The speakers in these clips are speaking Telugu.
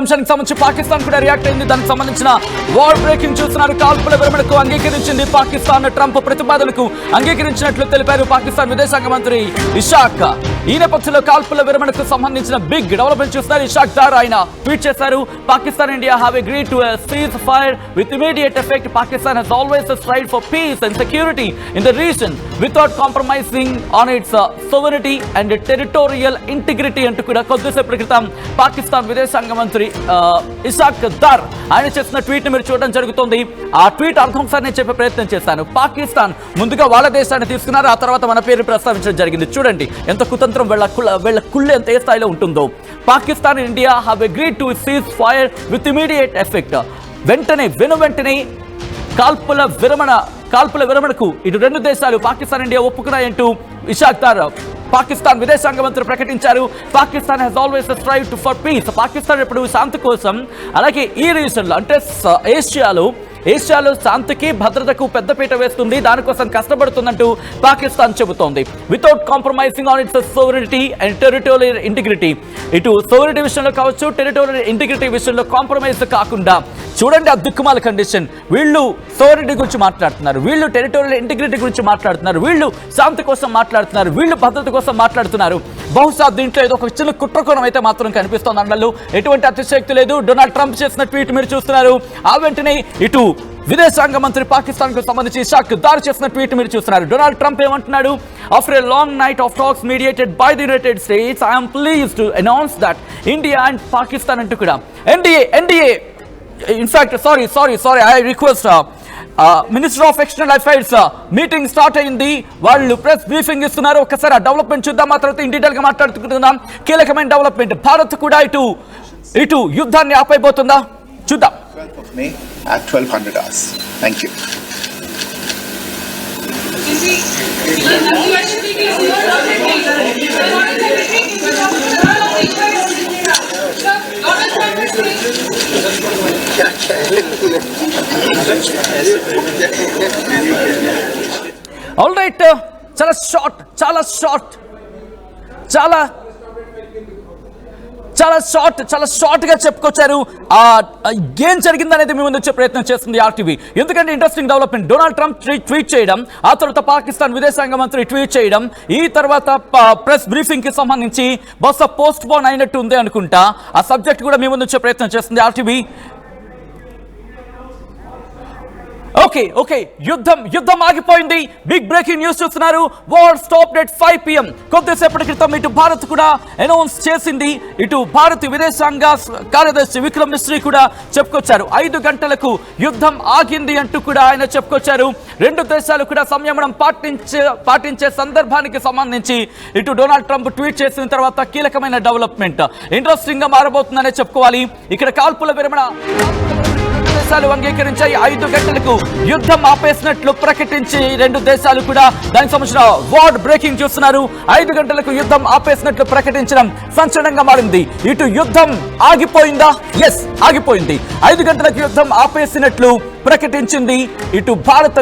అంశానికి సంబంధించి పాకిస్తాన్ కూడా రియాక్ట్ అయింది. దానికి సంబంధించిన వార్ బ్రేకింగ్ చూస్తున్నారు. కాల్పుల విరమణకు అంగీకరించింది పాకిస్తాన్. ట్రంప్ ప్రతిపాదనకు అంగీకరించినట్లు తెలిపారు పాకిస్తాన్ విదేశాంగ మంత్రి ఇషాక్. ఈ నేపథ్యంలో కాల్పుల విరమణకు సంబంధించిన బిగ్ డెవలప్మెంట్ చూస్తున్నారు. ఇషాక్ దార్ ఆయన ట్వీట్ చేశారు. Pakistan India have agreed to a ceasefire with immediate effect. Pakistan has always strived for peace and security in the region without compromising on its sovereignty and territorial integrity అంటూ కూడా కొద్దిసేపటి క్రితం పాకిస్తాన్ విదేశాంగ మంత్రి ఇషాక్ దార్ ఆయన చేసిన ట్వీట్ ని మీరు చూడడం జరుగుతుంది. ఆ ట్వీట్ అర్థం సార్ నేను చెప్పే ప్రయత్నం చేశాను. పాకిస్తాన్ ముందుగా వాళ్ళ దేశాన్ని తీసుకున్నారు, ఆ తర్వాత మన పేరు ప్రస్తావించడం జరిగింది. చూడండి ఎంత కుతంత్రం వీళ్ళ కుళ్ళు ఎంత ఏ స్థాయిలో ఉంటుందో. Pakistan India have agreed to cease fire with immediate effect. వెంటనే కాల్పుల విరమణకు ఇటు రెండు దేశాలు పాకిస్తాన్ ఇండియా ఒప్పుకున్నాయంటూ ఇషాక్ దార్ పాకిస్తాన్ విదేశాంగ మంత్రి ప్రకటించారు. Pakistan has always స్ట్రైవ్డ్ for piece. Pakistan ఎప్పుడు శాంతి కోసం, అలాగే ఈ రీజన్లో అంటే ఏషియాలో శాంతికి భద్రతకు పెద్దపీట వేస్తుంది, దానికోసం కష్టపడుతుందంటూ పాకిస్తాన్ చెబుతోంది. Without compromising on its sovereignty and territorial integrity. ఇటు సోవరెనిటీ విషయంలో కావచ్చు, టెరిటోరియల్ ఇంటిగ్రిటీ విషయంలో కాంప్రమైజ్ కాకుండా చూడండి ఆ దిక్కుమాల కండిషన్. వీళ్ళు సోవరెనిటీ గురించి మాట్లాడుతున్నారు, వీళ్ళు టెరిటోరియల్ ఇంటిగ్రిటీ గురించి మాట్లాడుతున్నారు, వీళ్ళు శాంతి కోసం మాట్లాడుతున్నారు, వీళ్ళు భద్రత కోసం మాట్లాడుతున్నారు. బహుశా దీంట్లో ఏదో ఒక చిన్న కుట్రకోణం అయితే మాత్రం కనిపిస్తోంది. అందులో ఎటువంటి అతిశక్తి లేదు. డొనాల్డ్ ట్రంప్ చేసిన ట్వీట్ మీరు చూస్తున్నారు. ఆ వెంటనే ఇటు విదేశాంగ మంత్రి పాకిస్తాన్ కు సంబంధించి ఇషాక్ దార్ చేసిన ట్వీట్ మీరు చూస్తున్నారు. డొనాల్డ్ ట్రంప్ ఏమంటున్నాడు? After a long knight of talks mediated by the United states I am pleased to announce that India and Pakistan అంటూ కూడా NDA in fact sorry I request minister of external affairs meeting start అయింది. వాళ్ళు ప్రెస్ బ్రీఫింగ్ ఇస్తున్నారు. ఒకసారి ఆ డెవలప్మెంట్ చూద్దాం, ఆ తర్వాత ఇన్ డీటెయిల్ గా మాట్లాడుకుందాం. కీలకమైన డెవలప్మెంట్. భారత్ కూడా ఇటు యుద్ధాన్ని ఆపైపోతుందా చూద్దాం. 12th of May at 1200 hours. Thank you. All right, చాలా షార్ట్ గా చెప్పుకొచ్చారు. ఏం జరిగిందనేది మీ ముందు వచ్చే ప్రయత్నం చేస్తుంది ఆర్టీవీ. ఎందుకంటే interesting development. Donald Trump tweet చేయడం, ఆ తర్వాత పాకిస్తాన్ విదేశాంగ మంత్రి ట్వీట్ చేయడం, ఈ తర్వాత ప్రెస్ బ్రీఫింగ్ కి సంబంధించి బహుశా పోస్ట్ పోన్ అయినట్టు ఉంది అనుకుంటా. ఆ సబ్జెక్ట్ కూడా మీ ముందు వచ్చే ప్రయత్నం చేస్తుంది ఆర్టీవీ. ఓకే యుద్ధం ఆగిపోయింది. బిగ్ బ్రేకింగ్ న్యూస్ చూస్తున్నారు. War stopped at 5 PM. కొద్దిసేపటి క్రితం ఇటు భారత్ కూడా అనౌన్స్ చేసింది. ఇటు భారత విదేశాంగ కార్యదర్శి విక్రమ్ మిశ్రీ కూడా చెప్పుకొచ్చారు. 5 గంటలకు యుద్ధం ఆగింది అంటూ కూడా ఆయన చెప్పుకొచ్చారు. రెండు దేశాలు కూడా సంయమనం పాటించే సందర్భానికి సంబంధించి ఇటు డొనాల్డ్ ట్రంప్ ట్వీట్ చేసిన తర్వాత కీలకమైన డెవలప్మెంట్ ఇంట్రెస్టింగ్ గా మారబోతుందనే చెప్పుకోవాలి. ఇక్కడ కాల్పుల విరమణ దేశాలు అంగీకరించాయి. 5 గంటలకు యుద్ధం ఆపేసినట్లు ప్రకటించి రెండు దేశాలు కూడా దానికి సంబంధించిన వార్ బ్రేకింగ్ చూస్తున్నారు. 5 గంటలకు యుద్ధం ఆపేసినట్లు ప్రకటించడం సంచలనంగా మారింది. ఇటు యుద్ధం ఆగిపోయిందా? ఎస్, ఆగిపోయింది. 5 గంటలకు యుద్ధం ఆపేసినట్లు ప్రకటించింది ఇటు భారత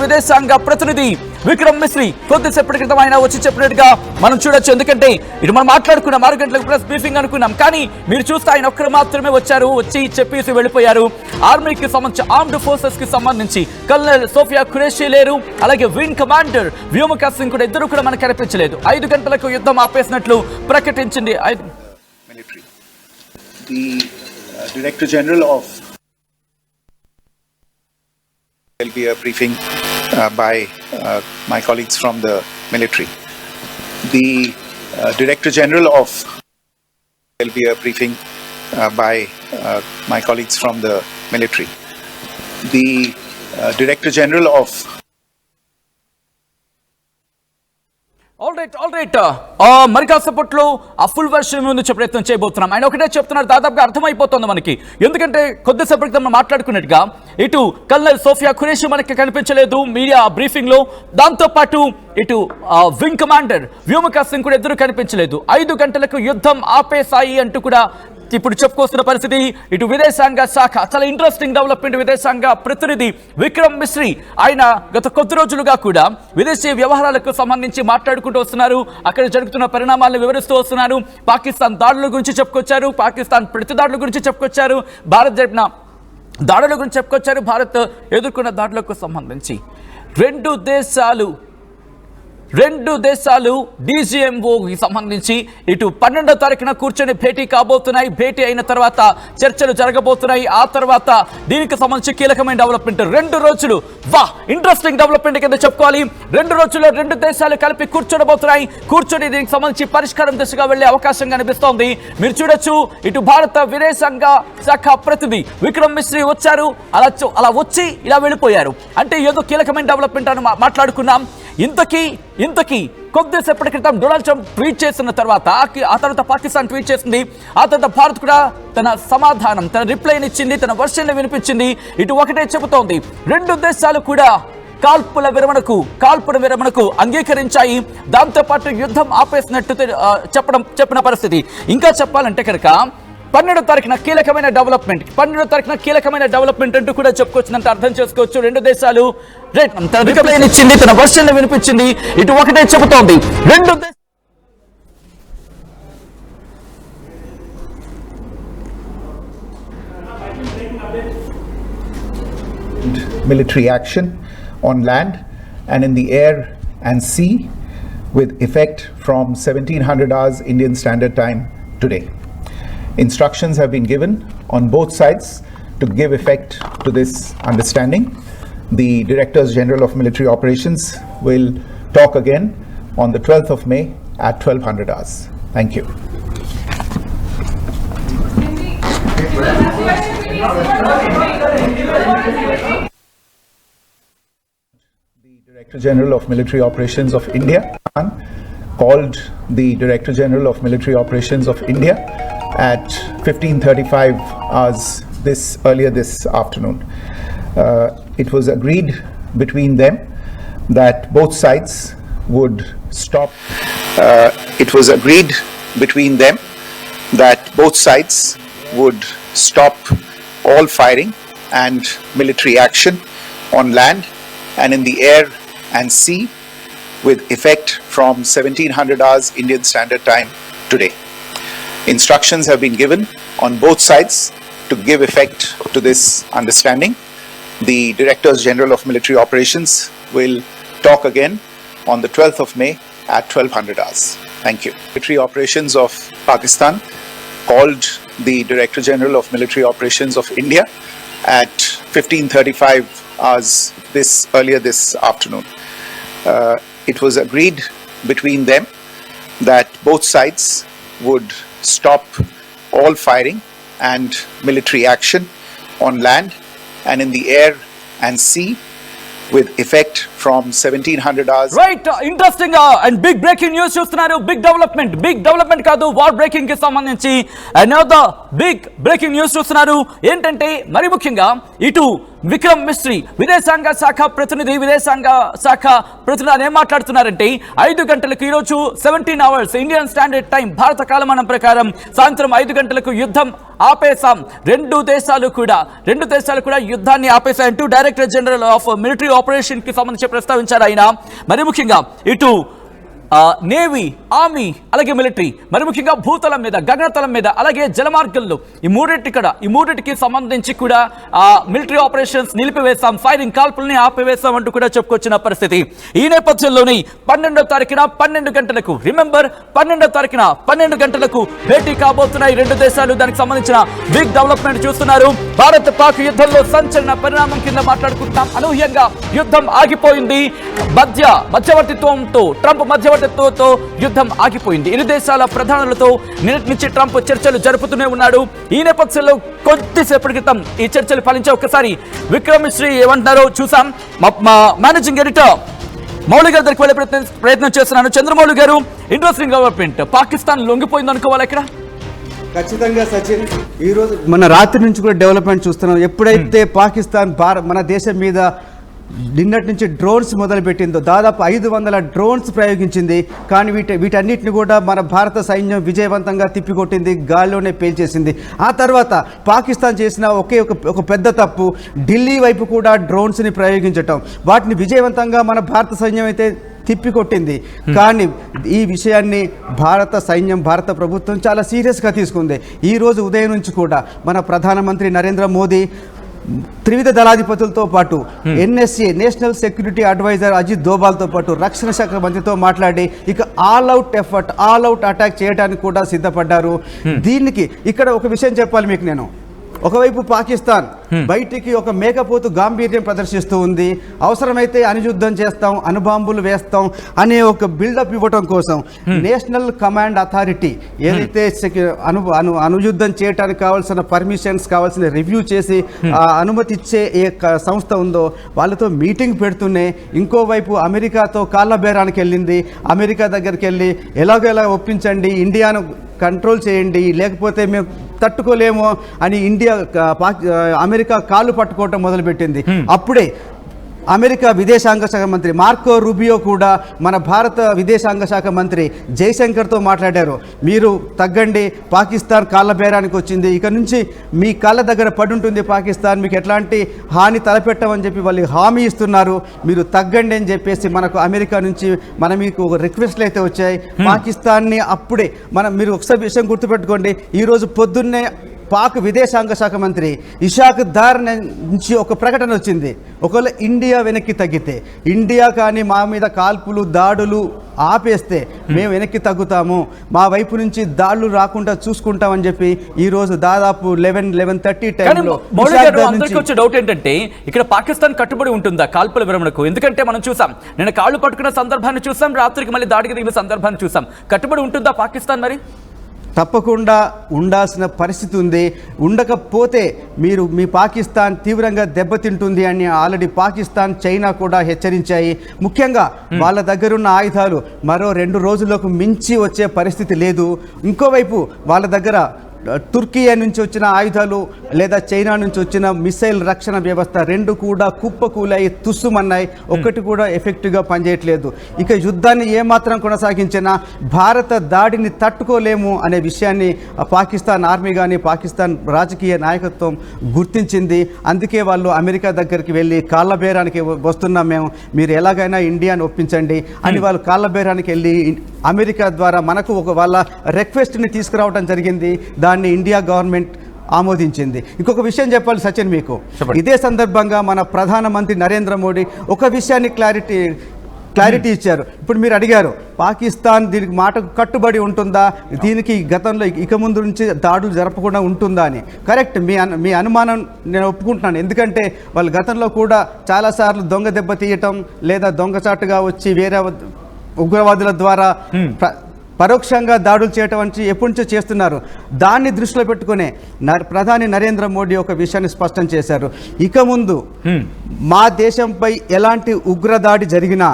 విదేశాంగ ప్రతినిధి విక్రమ్ మిశ్రీ. కొద్దిసేపటి క్రితం ఆయన వచ్చి చెప్పినట్టుగా మనం చూడొచ్చు. ఎందుకంటే ఇటు మనం మాట్లాడుకున్నాం 6 గంటలకు ప్రెస్ బ్రీఫింగ్ అనుకున్నాం, కానీ మీరు చూస్తే ఆయన ఒక్కరు మాత్రమే వచ్చి చెప్పేసి వెళ్ళిపోయారు. ఆర్మీకి సంబంధించి ఆర్మ్డ్ ఫోర్సెస్ కి సంబంధించి కల్నల్ సోఫియా ఖురేషీ లేరు, అలాగే వింగ్ కమాండర్ వ్యోమికా సింగ్ కూడా ఇద్దరు కూడా మనకు కనిపించలేదు. 5 గంటలకు యుద్ధం ఆపేసినట్లు ప్రకటించింది. Director General of will be a briefing by my colleagues from the military. The Director General of will be a briefing by my colleagues from the military. The Director General of all right మరి కాసేపట్లో ఆ ఫుల్ వర్షన్ ముందు ప్రయత్నం చేయబోతున్నాం. ఆయన ఒకటే చెప్తున్నారు, దాదాపుగా అర్థమైపోతుంది మనకి. ఎందుకంటే కొద్దిసేపటి క్రితం మాట్లాడుకున్నట్టుగా ఇటు కల్నల్ సోఫియా ఖురేషీ మనకి కనిపించలేదు మీడియా బ్రీఫింగ్ లో. దాంతోపాటు ఇటు వింగ్ కమాండర్ వ్యోమికా సింగ్ కూడా ఇద్దరు కనిపించలేదు. 5 గంటలకు యుద్ధం ఆపేసాయి అంటూ కూడా ఇప్పుడు చెప్పుకొస్తున్న పరిస్థితి. ఇటు విదేశాంగ శాఖ చాలా ఇంట్రెస్టింగ్ డెవలప్మెంట్. విదేశాంగ ప్రతినిధి విక్రమ్ మిశ్రీ ఆయన గత కొద్ది రోజులుగా కూడా విదేశీ వ్యవహారాలకు సంబంధించి మాట్లాడుకుంటూ వస్తున్నారు. అక్కడ జరుగుతున్న పరిణామాలను వివరిస్తూ వస్తున్నారు. పాకిస్తాన్ దాడుల గురించి చెప్పుకొచ్చారు, పాకిస్తాన్ ప్రతిదాడుల గురించి చెప్పుకొచ్చారు, భారత్ జరిపిన దాడుల గురించి చెప్పుకొచ్చారు. భారత్ ఎదుర్కొన్న దాడులకు సంబంధించి రెండు దేశాలు డీజీఎంఓకి సంబంధించి ఇటు 12వ తారీఖున కూర్చొని భేటీ కాబోతున్నాయి. భేటీ అయిన తర్వాత చర్చలు జరగబోతున్నాయి. ఆ తర్వాత దీనికి సంబంధించి కీలకమైన డెవలప్మెంట్ 2 రోజులు ఇంట్రెస్టింగ్ డెవలప్మెంట్ కింద చెప్పుకోవాలి. 2 రోజుల్లో 2 దేశాలు కలిపి కూర్చోబోతున్నాయి. కూర్చొని దీనికి సంబంధించి పరిష్కారం దిశగా వెళ్లే అవకాశం కనిపిస్తోంది. మీరు చూడొచ్చు, ఇటు భారత విదేశాంగ శాఖ ప్రతినిధి విక్రమ్ మిశ్రీ వచ్చారు, అలా వచ్చి ఇలా వెళ్ళిపోయారు. అంటే ఏదో కీలకమైన డెవలప్మెంట్ అని మాట్లాడుకున్నాం. ఇంతకీ కొద్దిసేపటి క్రితం డొనాల్డ్ ట్రంప్ ట్వీట్ చేసిన తర్వాత ఆ తర్వాత పాకిస్తాన్ ట్వీట్ చేసింది. ఆ తర్వాత భారత్ కూడా తన సమాధానం, తన రిప్లైని ఇచ్చింది, తన వర్షన్లు వినిపించింది. ఇటు ఒకటే చెబుతోంది, 2 దేశాలు కూడా కాల్పుల విరమణకు అంగీకరించాయి. దాంతోపాటు యుద్ధం ఆపేసినట్టు చెప్పిన పరిస్థితి. ఇంకా చెప్పాలంటే కనుక 12వ తారీఖున కీలకమైన డెవలప్మెంట్ అంటూ కూడా చెప్పుకోవచ్చునంత అర్థం చేసుకోవచ్చు. 2 దేశాలు తన రిప్లైని ఇచ్చింది, తన వర్షన్లు వినిపించింది. ఇటు ఒకటే చెబుతోంది, 2 military action on land and in the air and sea with effect from 1700 hours Indian Standard Time today. Instructions have been given on both sides to give effect to this understanding. The Directors General of Military Operations will talk again on the 12th of May at 1200 hours. Thank you. The Director General of Military Operations of India called the Director General of Military Operations of India at 15:35 hours earlier this afternoon. It was agreed between them that both sides would stop. It was agreed between them that both sides would stop all firing and military action on land and in the air and sea with effect from 1700 hours Indian Standard Time today. Instructions have been given on both sides to give effect to this understanding. The Directors General of Military Operations will talk again on the 12th of May at 1200 hours. Thank you. Military Operations of Pakistan called the Director General of Military Operations of India at 15:35 hours earlier this afternoon. It was agreed between them that both sides would stop all firing and military action on land and in the air and sea with effect from 1700 hours. Right, interesting and big breaking news చూస్తున్నారు. బిగ్ డెవలప్మెంట్ కాదు, వార్ బ్రేకింగ్ కి సంబంధించి అనదర్ బిగ్ బ్రేకింగ్ న్యూస్ చూస్తున్నారు. ఏంటంటే మరి ముఖ్యంగా ఇటు విక్రమ్ మిశ్రీ విదేశాంగ శాఖ ప్రతినిధి ఏం మాట్లాడుతున్నారంటే 5 గంటలకు ఈరోజు 17 hours ఇండియన్ స్టాండర్డ్ టైం భారత కాలమానం ప్రకారం సాయంత్రం 5 గంటలకు యుద్ధం ఆపేసాం. 2 దేశాలు కూడా యుద్ధాన్ని ఆపేశాయంటూ director general of military operation కి సంబంధించి ప్రస్తావించారు ఆయన. మరి ముఖ్యంగా ఇటు నేవీ, ఆర్మీ, అలాగే మిలిటరీ, మరి ముఖ్యంగా భూతలం మీద, గగనతలం మీద, అలాగే జలమార్గంలో ఈ మూడింటికి సంబంధించి కూడా మిలిటరీ ఆపరేషన్స్ నిలిపివేశాం, ఫైరింగ్ కాల్పుల్ని ఆపివేశాం అంటూ కూడా చెప్పుకొచ్చిన పరిస్థితి. ఈ నేపథ్యంలోని 12వ తారీఖున 12 గంటలకు 12వ తారీఖున 12 గంటలకు భేటీ కాబోతున్నాయి 2 దేశాలు. దానికి సంబంధించిన బిగ్ డెవలప్మెంట్ చూస్తున్నారు. భారత్ పాక్ యుద్ధంలో సంచలన పరిణామం కింద మాట్లాడుకుంటున్నాం. అనూహ్యంగా యుద్ధం ఆగిపోయింది. ట్రంప్ మధ్యవర్తిత్వంతో యుద్ధం ఆగిపోయింది. 2 దేశాల ప్రధానులతో నిన్నటి నుంచి ట్రంప్ చర్చలు జరుపుతూనే ఉన్నాడు. ఈ నేపథ్యంలో కొద్దిసేపటి క్రితం ఈ చర్చలు ఫలించే ఒక్కసారి విక్రమ్ మిశ్రీ ఏమంటున్నారో చూసాం. మా మేనేజింగ్ ఎడిటర్ మౌలి గారి దగ్గరికి వెళ్ళే ప్రయత్నం చేస్తున్నాను. చంద్రమౌళి గారు, ఇంట్రెస్టింగ్ డెవలప్మెంట్, పాకిస్తాన్ లొంగిపోయింది అనుకోవాలి ఇక్కడ. ఖచ్చితంగా సచిన్, ఈరోజు మన రాత్రి నుంచి కూడా డెవలప్మెంట్ చూస్తున్నాం. ఎప్పుడైతే పాకిస్తాన్ మన దేశం మీద నిన్నటి నుంచి డ్రోన్స్ మొదలుపెట్టిందో దాదాపు 500 డ్రోన్స్ ప్రయోగించింది. కానీ వీటన్నిటిని కూడా మన భారత సైన్యం విజయవంతంగా తిప్పికొట్టింది, గాల్లోనే పేల్చేసింది. ఆ తర్వాత పాకిస్తాన్ చేసిన ఒక పెద్ద తప్పు, ఢిల్లీ వైపు కూడా డ్రోన్స్ని ప్రయోగించటం. వాటిని విజయవంతంగా మన భారత సైన్యం అయితే తిప్పికొట్టింది. కానీ ఈ విషయాన్ని భారత సైన్యం, భారత ప్రభుత్వం చాలా సీరియస్గా తీసుకుంది. ఈరోజు ఉదయం నుంచి కూడా మన ప్రధానమంత్రి నరేంద్ర మోదీ త్రివిధ దళాధిపతులతో పాటు NSA national security adviser Ajit దోబాల్తో పాటు రక్షణ శాఖ మంత్రితో మాట్లాడి ఇక ఆల్ అవుట్ అటాక్ చేయడానికి కూడా సిద్ధపడ్డారు. దీనికి ఇక్కడ ఒక విషయం చెప్పాలి మీకు నేను. ఒకవైపు పాకిస్తాన్ బయటికి ఒక మేకపోతు గాంభీర్యం ప్రదర్శిస్తూ ఉంది. అవసరమైతే అణుయుద్ధం చేస్తాం, అణుబాంబులు వేస్తాం అనే ఒక బిల్డప్ ఇవ్వటం కోసం నేషనల్ కమాండ్ అథారిటీ ఏదైతే అణుయుద్ధం చేయడానికి కావాల్సిన పర్మిషన్స్, కావాల్సిన రివ్యూ చేసి అనుమతి ఇచ్చే ఏ సంస్థ ఉందో వాళ్ళతో మీటింగ్ పెడుతూనే ఇంకోవైపు అమెరికాతో కాళ్ళ బేరానికి వెళ్ళింది. అమెరికా దగ్గరికి వెళ్ళి ఎలాగో ఒప్పించండి, ఇండియాను కంట్రోల్ చేయండి, లేకపోతే మేము తట్టుకోలేము అని అమెరికా కాళ్ళు పట్టుకోవటం మొదలుపెట్టింది. అప్పుడే అమెరికా విదేశాంగ శాఖ మంత్రి మార్కో రూబియో కూడా మన భారత విదేశాంగ శాఖ మంత్రి జైశంకర్తో మాట్లాడారు. మీరు తగ్గండి, పాకిస్తాన్ కాళ్ళ బేరానికి వచ్చింది, ఇక నుంచి మీ కాళ్ళ దగ్గర పడి ఉంటుంది పాకిస్తాన్, మీకు ఎట్లాంటి హాని తలపెట్టమని చెప్పి వాళ్ళు హామీ ఇస్తున్నారు, మీరు తగ్గండి అని చెప్పేసి మనకు అమెరికా నుంచి మీకు ఒక రిక్వెస్ట్లు అయితే వచ్చాయి. పాకిస్తాన్ని అప్పుడే మీరు ఒకసారి విషయం గుర్తుపెట్టుకోండి, ఈరోజు పొద్దున్నే పాక్ విదేశాంగ శాఖ మంత్రి ఇషాక్ దార్ నుంచి ఒక ప్రకటన వచ్చింది. ఒకవేళ ఇండియా వెనక్కి తగ్గితే, ఇండియా కానీ మా మీద కాల్పులు దాడులు ఆపేస్తే మేము వెనక్కి తగ్గుతాము, మా వైపు నుంచి దాడులు రాకుండా చూసుకుంటామని చెప్పి ఈరోజు దాదాపు 11:30 టైంలో వచ్చే డౌట్ ఏంటంటే ఇక్కడ పాకిస్తాన్ కట్టుబడి ఉంటుందా కాల్పుల విరమణకు? ఎందుకంటే మనం చూసాం, నేను కాళ్ళు పట్టుకున్న సందర్భాన్ని చూసాం, రాత్రికి మళ్ళీ దాడికి దిగిన సందర్భాన్ని చూసాం. కట్టుబడి ఉంటుందా పాకిస్తాన్? మరి తప్పకుండా ఉండాల్సిన పరిస్థితి ఉంది. ఉండకపోతే మీ పాకిస్తాన్ తీవ్రంగా దెబ్బతింటుంది అని ఆల్రెడీ పాకిస్తాన్, చైనా కూడా హెచ్చరించాయి. ముఖ్యంగా వాళ్ళ దగ్గరున్న ఆయుధాలు మరో 2 రోజులకు మించి వచ్చే పరిస్థితి లేదు. ఇంకోవైపు వాళ్ళ దగ్గర తుర్కియా నుంచి వచ్చిన ఆయుధాలు లేదా చైనా నుంచి వచ్చిన మిసైల్ రక్షణ వ్యవస్థ 2 కూడా కుప్పకూలాయి, తుస్సుమన్నాయి, ఒక్కటి కూడా ఎఫెక్టివ్గా పనిచేయట్లేదు. ఇక యుద్ధాన్ని ఏమాత్రం కొనసాగించినా భారత దాడిని తట్టుకోలేము అనే విషయాన్ని పాకిస్తాన్ ఆర్మీ కానీ పాకిస్తాన్ రాజకీయ నాయకత్వం గుర్తించింది. అందుకే వాళ్ళు అమెరికా దగ్గరికి వెళ్ళి కాళ్ళ బేరానికి వస్తున్నాం మీరు ఎలాగైనా ఇండియాని ఒప్పించండి అని వాళ్ళు కాళ్ళ బేరానికి వెళ్ళి అమెరికా ద్వారా మనకు వాళ్ళ రిక్వెస్ట్ని తీసుకురావడం జరిగింది. దాన్ని ఇండియా గవర్నమెంట్ ఆమోదించింది. ఇంకొక విషయం చెప్పాలి సచిన్ మీకు, ఇదే సందర్భంగా మన ప్రధానమంత్రి నరేంద్ర మోడీ ఒక విషయాన్ని క్లారిటీ ఇచ్చారు. ఇప్పుడు మీరు అడిగారు పాకిస్తాన్ దీనికి మాటకు కట్టుబడి ఉంటుందా, దీనికి గతంలో ఇక ముందు నుంచి దాడులు జరపకుండా ఉంటుందా అని. కరెక్ట్, మీ అనుమానం నేను ఒప్పుకుంటున్నాను. ఎందుకంటే వాళ్ళు గతంలో కూడా చాలాసార్లు దొంగ దెబ్బ తీయటం లేదా దొంగచాటుగా వచ్చి వేరే ఉగ్రవాదుల ద్వారా పరోక్షంగా దాడులు చేయటం వంటి ఎప్పటి నుంచో చేస్తున్నారు. దాన్ని దృష్టిలో పెట్టుకునే ప్రధాని నరేంద్ర మోడీ ఒక విషయాన్ని స్పష్టం చేశారు. ఇక ముందు మా దేశంపై ఎలాంటి ఉగ్రదాడి జరిగినా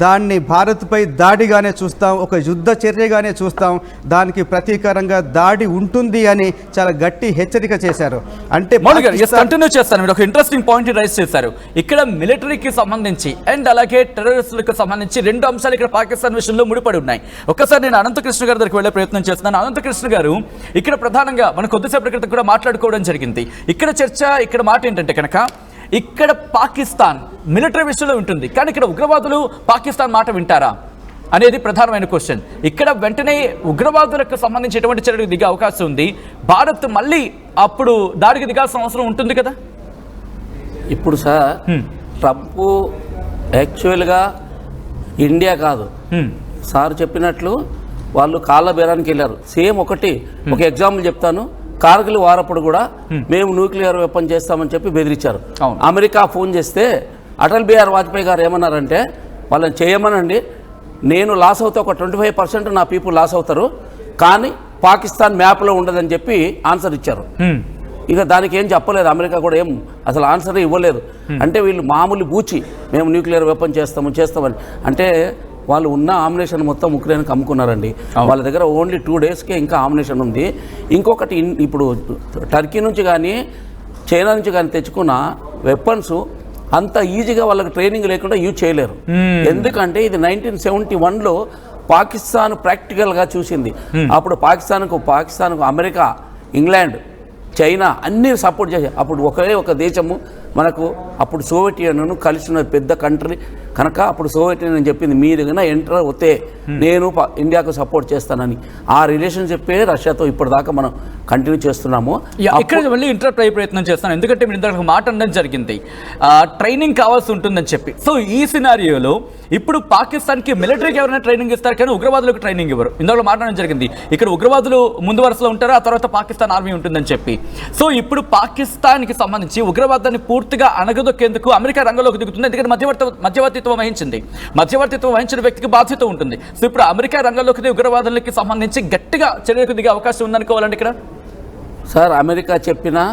దాన్ని భారత్పై దాడిగానే చూస్తాం, ఒక యుద్ధ చర్యగానే చూస్తాం, దానికి ప్రతీకారంగా దాడి ఉంటుంది అని చాలా గట్టి హెచ్చరిక చేశారు. అంటే కంటిన్యూ చేస్తాను. మీరు ఒక ఇంట్రెస్టింగ్ పాయింట్ రైజ్ చేశారు. ఇక్కడ మిలిటరీకి సంబంధించి అండ్ అలాగే టెర్రరిస్టులకు సంబంధించి 2 అంశాలు ఇక్కడ పాకిస్తాన్ విషయంలో ముడిపడి ఉన్నాయి. ఒక్కసారి నేను అనంతకృష్ణ గారి దగ్గరికి వెళ్ళే ప్రయత్నం చేస్తున్నాను. అనంతకృష్ణ గారు, ఇక్కడ ప్రధానంగా మనం కొద్దిసేపటి క్రితం కూడా మాట్లాడుకోవడం జరిగింది. ఇక్కడ చర్చ, ఇక్కడ మాట ఏంటంటే కనుక ఇక్కడ పాకిస్తాన్ మిలిటరీ విషయంలో ఉంటుంది, కానీ ఇక్కడ ఉగ్రవాదులు పాకిస్తాన్ మాట వింటారా అనేది ప్రధానమైన క్వశ్చన్. ఇక్కడ వెంటనే ఉగ్రవాదులకు సంబంధించి ఎటువంటి చర్యలకు దిగే అవకాశం ఉంది? భారత్ మళ్ళీ అప్పుడు దాడికి దిగాల్సిన అవసరం ఉంటుంది కదా? ఇప్పుడు సార్ ట్రంప్ యాక్చువల్గా ఇండియా కాదు, సార్ చెప్పినట్లు వాళ్ళు కాళ్ళ బేరానికి వెళ్ళారు. సేమ్ ఒక ఎగ్జాంపుల్ చెప్తాను. కార్గిల్ వారప్పుడు కూడా మేము న్యూక్లియర్ వెపన్ చేస్తామని చెప్పి బెదిరించారు. అమెరికా ఫోన్ చేస్తే అటల్ బిహారీ వాజ్పేయి గారు ఏమన్నారంటే, వాళ్ళని చేయమనండి, నేను లాస్ అవుతా, ఒక 25% నా పీపుల్ లాస్ అవుతారు, కానీ పాకిస్తాన్ మ్యాప్లో ఉండదని చెప్పి ఆన్సర్ ఇచ్చారు. ఇక దానికి ఏం చెప్పలేదు, అమెరికా కూడా ఏం అసలు ఆన్సర్ ఇవ్వలేదు. అంటే వీళ్ళు మామూలు బూచి మేము న్యూక్లియర్ వెపన్ చేస్తామని అంటే వాళ్ళు ఉన్న ఆమ్యునేషన్ మొత్తం ఉక్రెయిన్కి అమ్ముకున్నారండి. వాళ్ళ దగ్గర ఓన్లీ 2 డేస్కే ఇంకా ఆమ్యునేషన్ ఉంది. ఇంకొకటి, ఇప్పుడు టర్కీ నుంచి కానీ చైనా నుంచి కానీ తెచ్చుకున్న వెపన్స్ అంత ఈజీగా వాళ్ళకి ట్రైనింగ్ లేకుండా యూజ్ చేయలేరు. ఎందుకంటే ఇది 1971లో పాకిస్తాన్ ప్రాక్టికల్గా చూసింది. అప్పుడు పాకిస్తాన్కు అమెరికా, ఇంగ్లాండ్, చైనా అన్నీ సపోర్ట్ చేశాయి. అప్పుడు ఒకే ఒక దేశము మనకు అప్పుడు సోవియట్ యూనియన్ కలిసిన పెద్ద కంట్రీ కనుక అప్పుడు సోవియట్ యూనియన్ చెప్పింది మీరు కన్నా ఎంటర్ అవుతే నేను ఇండియాకు సపోర్ట్ చేస్తానని. ఆ రిలేషన్షిప్ రష్యాతో ఇప్పటిదాకా మనం కంటిన్యూ చేస్తున్నాము. ఇక్కడ మళ్ళీ ఇంటరప్ట్ అయ్యే ప్రయత్నం చేస్తాను, ఎందుకంటే మీరు ఇంత మాట అనడం జరిగింది ట్రైనింగ్ కావాల్సి ఉంటుందని చెప్పి. సో ఈ సినారియోలో ఇప్పుడు పాకిస్తాన్కి మిలిటరీకి ఎవరైనా ట్రైనింగ్ ఇస్తారు కానీ ఉగ్రవాదులకు ట్రైనింగ్ ఇవ్వరు. ఇందులో మాట్లాడడం జరిగింది ఇక్కడ ఉగ్రవాదులు ముందు వరుసలో ఉంటారు, ఆ తర్వాత పాకిస్తాన్ ఆర్మీ ఉంటుందని చెప్పి. సో ఇప్పుడు పాకిస్తాన్కి సంబంధించి ఉగ్రవాదాన్ని పూర్తిగా అణగదొక్కేందుకు అమెరికా రంగంలోకి దిగుతుంది, ఎందుకంటే మధ్యవర్తిత్వం వహించిన వ్యక్తికి బాధ్యత ఉంటుంది. సో ఇప్పుడు అమెరికా రంగంలోకి ఉగ్రవాదులకి సంబంధించి గట్టిగా చర్యకు దిగే అవకాశం ఉందనుకోవాలండి ఇక్కడ. సార్ అమెరికా చెప్పినా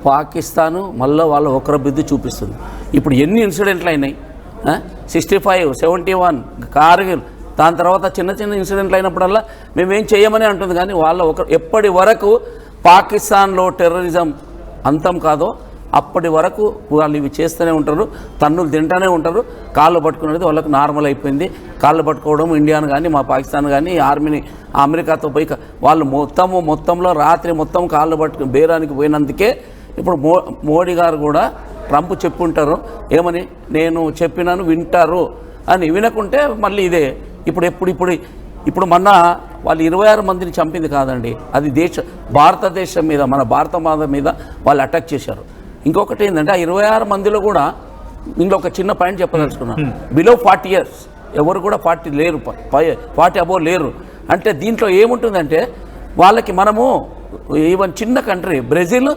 పాకిస్తాను మళ్ళీ వాళ్ళ ఒకరి బుద్ధి చూపిస్తుంది. ఇప్పుడు ఎన్ని ఇన్సిడెంట్లు అయినాయి, 65, 71 కార్గిల్, దాని తర్వాత చిన్న చిన్న ఇన్సిడెంట్లు అయినప్పుడల్లా మేమేం చేయమని అంటుంది. కానీ వాళ్ళ ఎప్పటి వరకు పాకిస్తాన్లో టెర్రరిజం అంతం కాదో అప్పటి వరకు వాళ్ళు ఇవి చేస్తూనే ఉంటారు, తన్నులు తింటూనే ఉంటారు. కాళ్ళు పట్టుకునేది వాళ్ళకి నార్మల్ అయిపోయింది. కాళ్ళు పట్టుకోవడం ఇండియాను కానీ మా పాకిస్తాన్ కానీ ఆర్మీని అమెరికాతో పోయి వాళ్ళు మొత్తంలో రాత్రి మొత్తం కాళ్ళు పట్టుకుని బేరానికి పోయినందుకే ఇప్పుడు మోడీ గారు కూడా ట్రంప్ చెప్పుంటారు ఏమని, నేను చెప్పినాను వింటారు అని. వినకుంటే మళ్ళీ ఇదే ఇప్పుడు మొన్న వాళ్ళు 26 మందిని చంపింది కాదండి, అది భారతదేశం మీద, మన భారత మాత మీద వాళ్ళు అటాక్ చేశారు. ఇంకొకటి ఏంటంటే ఆ 26 మందిలో కూడా ఇంట్లో ఒక చిన్న పాయింట్ చెప్పదలుచుకున్నాను, బిలో 40 years ఎవరు కూడా 40 లేరు, 40 అబోవ్ లేరు. అంటే దీంట్లో ఏముంటుందంటే వాళ్ళకి మనము ఈవెన్ చిన్న కంట్రీ బ్రెజిల్,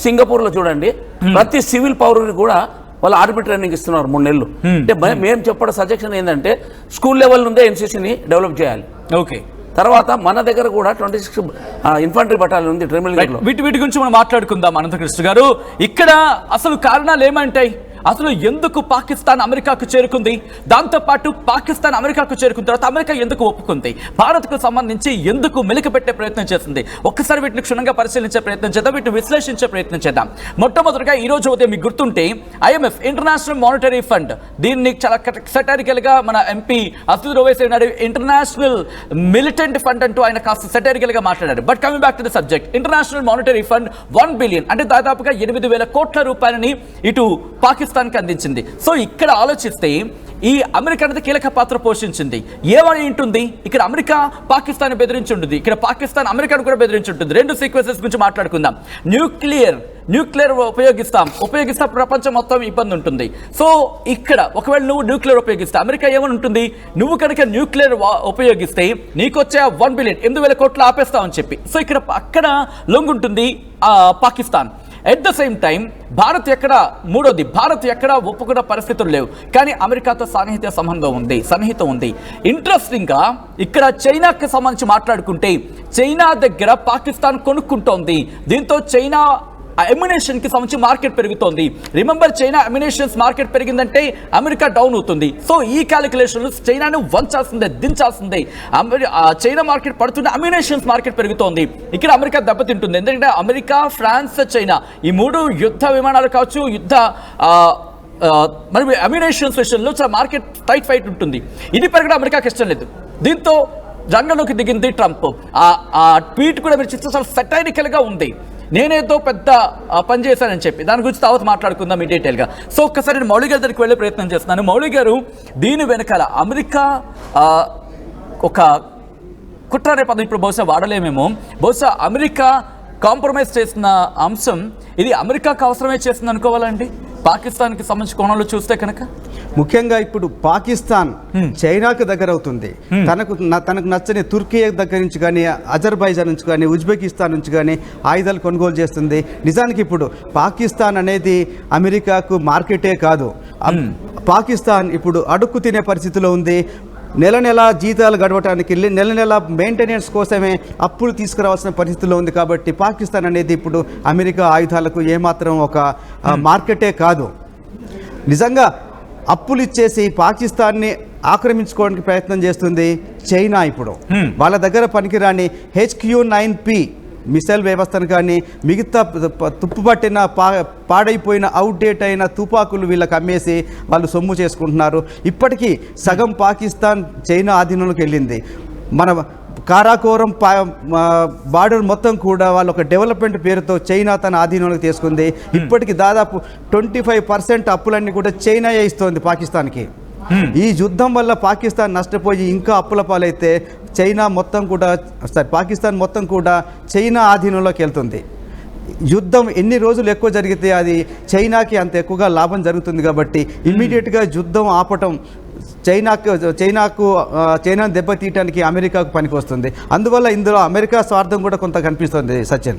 సింగపూర్లో చూడండి ప్రతి సివిల్ పౌరుడికి కూడా వాళ్ళు ఆర్మీ ట్రైనింగ్ ఇస్తున్నారు 3 నెలలు. అంటే మేము చెప్పడం సజెషన్ ఏంటంటే స్కూల్ లెవెల్ నుండే ఎన్సీసీని డెవలప్ చేయాలి. ఓకే, తర్వాత మన దగ్గర కూడా 26 ఇన్ఫంట్రీ బటాలియన్ ఉంది ట్రిమిల్. వీటి గురించి మనం మాట్లాడుకుందాం అనంతకృష్ణ గారు. ఇక్కడ అసలు కారణాలు ఏమంటాయి? అసలు ఎందుకు పాకిస్తాన్ అమెరికాకు చేరుకుంది? దాంతోపాటు పాకిస్తాన్ అమెరికాకు చేరుకున్న తర్వాత అమెరికా ఎందుకు ఒప్పుకుంది? భారత్కు సంబంధించి ఎందుకు మెలికి పెట్టే ప్రయత్నం చేస్తుంది? ఒక్కసారి వీటిని క్షుణ్ణంగా పరిశీలించే ప్రయత్నం చేద్దాం, వీటిని విశ్లేషించే ప్రయత్నం చేద్దాం. మొట్టమొదటిగా ఈ రోజు ఉదయం మీకు గుర్తుంటే IMF ఇంటర్నేషనల్ మానిటరీ ఫండ్ దీన్ని చాలా సెటారికల్ గా మన ఎంపీ అసదుర్ ఓవైసీ అన్నాడు, ఇంటర్నేషనల్ మిలిటెంట్ ఫండ్ అంటూ ఆయన కాస్త సెటారికల్ గా మాట్లాడారు. But coming back to the subject, international monetary fund 1 billion అంటే దాదాపుగా 8,000 కోట్ల రూపాయలని ఇటు పాకిస్తాన్కి అందించింది. సో ఇక్కడ ఆలోచిస్తే ఈ అమెరికా అనేది కీలక పాత్ర పోషించింది. ఏమని ఉంటుంది ఇక్కడ? అమెరికా పాకిస్తాన్ బెదిరించి ఉంటుంది, ఇక్కడ పాకిస్తాన్ అమెరికాను కూడా బెదిరించి ఉంటుంది. 2 సీక్వెన్సెస్ గురించి మాట్లాడుకుందాం. న్యూక్లియర్ ఉపయోగిస్తే ప్రపంచం మొత్తం ఇబ్బంది ఉంటుంది. సో ఇక్కడ ఒకవేళ నువ్వు న్యూక్లియర్ ఉపయోగిస్తే అమెరికా ఏమని ఉంటుంది, నువ్వు కనుక న్యూక్లియర్ ఉపయోగిస్తే నీకొచ్చే 1 బిలియన్ 8,000 కోట్లు ఆపేస్తామని చెప్పి. సో ఇక్కడ అక్కడ లొంగుంటుంది Pakistan. At the same time Bharat ఎక్కడ ఒప్పుకున్న పరిస్థితులు లేవు, కానీ అమెరికాతో సన్నిహితం ఉంది. ఇంట్రెస్టింగ్ గా ఇక్కడ చైనాకి సంబంధించి మాట్లాడుకుంటే చైనా దగ్గర పాకిస్తాన్ కొనుక్కుంటోంది. దీంతో చైనా అమ్యునేషన్ కి సంబంధించి మార్కెట్ పెరుగుతోంది. రిమెంబర్, చైనా అమ్యునేషన్స్ మార్కెట్ పెరిగిందంటే అమెరికా డౌన్ అవుతుంది. సో ఈ క్యాలిక్యులేషన్ చైనాను దించాల్సిందే. చైనా మార్కెట్ పడుతుంటే అమ్యునేషన్స్ మార్కెట్ పెరుగుతోంది. ఇక్కడ అమెరికా దెబ్బతింటుంది. ఎందుకంటే అమెరికా, ఫ్రాన్స్, చైనా ఈ 3 యుద్ధ విమానాలు కావచ్చు, మరి అమ్యునేషన్స్ విషయంలో చాలా మార్కెట్ టైట్ ఫైట్ ఉంటుంది. ఇది పెరగడం అమెరికాకి ఇష్టం లేదు. దీంతో రంగంలోకి దిగింది ట్రంప్. ఆ ట్వీట్ కూడా మీరు చూస్తే చాలా సెటైరికల్ గా ఉంది, నేనేదో పెద్ద పని చేశానని చెప్పి. దాని గురించి తర్వాత మాట్లాడుకుందాం ఈ డీటెయిల్గా. సో ఒక్కసారి నేను మౌళి గారి దగ్గరికి వెళ్ళే ప్రయత్నం చేస్తున్నాను. మౌళి గారు, దీని వెనకాల అమెరికా ఒక కుట్ర అనే పదం ఇప్పుడు బహుశా వాడలేమేమో, బహుశా అమెరికా కాంప్రమైజ్ చేసిన అంశం ఇది అమెరికాకు అవసరమే చేస్తుంది అనుకోవాలండి పాకిస్తాన్కి సంబంధించిన కోణంలో చూస్తే కనుక. ముఖ్యంగా ఇప్పుడు పాకిస్తాన్ చైనాకు దగ్గర అవుతుంది. తనకు నచ్చని తుర్కీ దగ్గర నుంచి కానీ, అజర్బైజాన్ నుంచి కానీ, ఉజ్బెకిస్తాన్ నుంచి కానీ ఆయుధాలు కొనుగోలు చేస్తుంది. నిజానికి ఇప్పుడు పాకిస్తాన్ అనేది అమెరికాకు మార్కెటే కాదు. పాకిస్తాన్ ఇప్పుడు అడుక్కు తినే పరిస్థితిలో ఉంది. నెల జీతాలు గడవటానికి, నెల మెయింటెనెన్స్ కోసమే అప్పులు తీసుకురావాల్సిన పరిస్థితిలో ఉంది. కాబట్టి పాకిస్తాన్ అనేది ఇప్పుడు అమెరికా ఆయుధాలకు ఏమాత్రం ఒక మార్కెటే కాదు. నిజంగా అప్పులు ఇచ్చేసి పాకిస్తాన్ని ఆక్రమించుకోవడానికి ప్రయత్నం చేస్తుంది చైనా. ఇప్పుడు వాళ్ళ దగ్గర పనికిరాని HQ-9P మిసైల్ వ్యవస్థను కానీ మిగతా తుప్పుపట్టిన పాడైపోయిన అవుట్డేట్ అయిన తుపాకులు వీళ్ళకి అమ్మేసి వాళ్ళు సొమ్ము చేసుకుంటున్నారు. ఇప్పటికీ సగం పాకిస్తాన్ చైనా ఆధీనంలోకి వెళ్ళింది. మన కారాకోరం బార్డర్ మొత్తం కూడా వాళ్ళు ఒక డెవలప్మెంట్ పేరుతో చైనా తన ఆధీనంలోకి తీసుకుంది. ఇప్పటికి దాదాపు 25% అప్పులన్నీ కూడా చైనా ఇస్తోంది పాకిస్తాన్కి. ఈ యుద్ధం వల్ల పాకిస్తాన్ నష్టపోయి ఇంకా అప్పుల పాలైతే పాకిస్తాన్ మొత్తం కూడా చైనా ఆధీనంలోకి వెళ్తుంది. యుద్ధం ఎన్ని రోజులు ఎక్కువ జరిగితే అది చైనాకి అంత ఎక్కువగా లాభం జరుగుతుంది. కాబట్టి ఇమ్మీడియట్గా యుద్ధం ఆపటం చైనాను దెబ్బతీయటానికి అమెరికాకు పనికి వస్తుంది. అందువల్ల ఇందులో అమెరికా స్వార్థం కూడా కొంత కనిపిస్తుంది. సచిన్.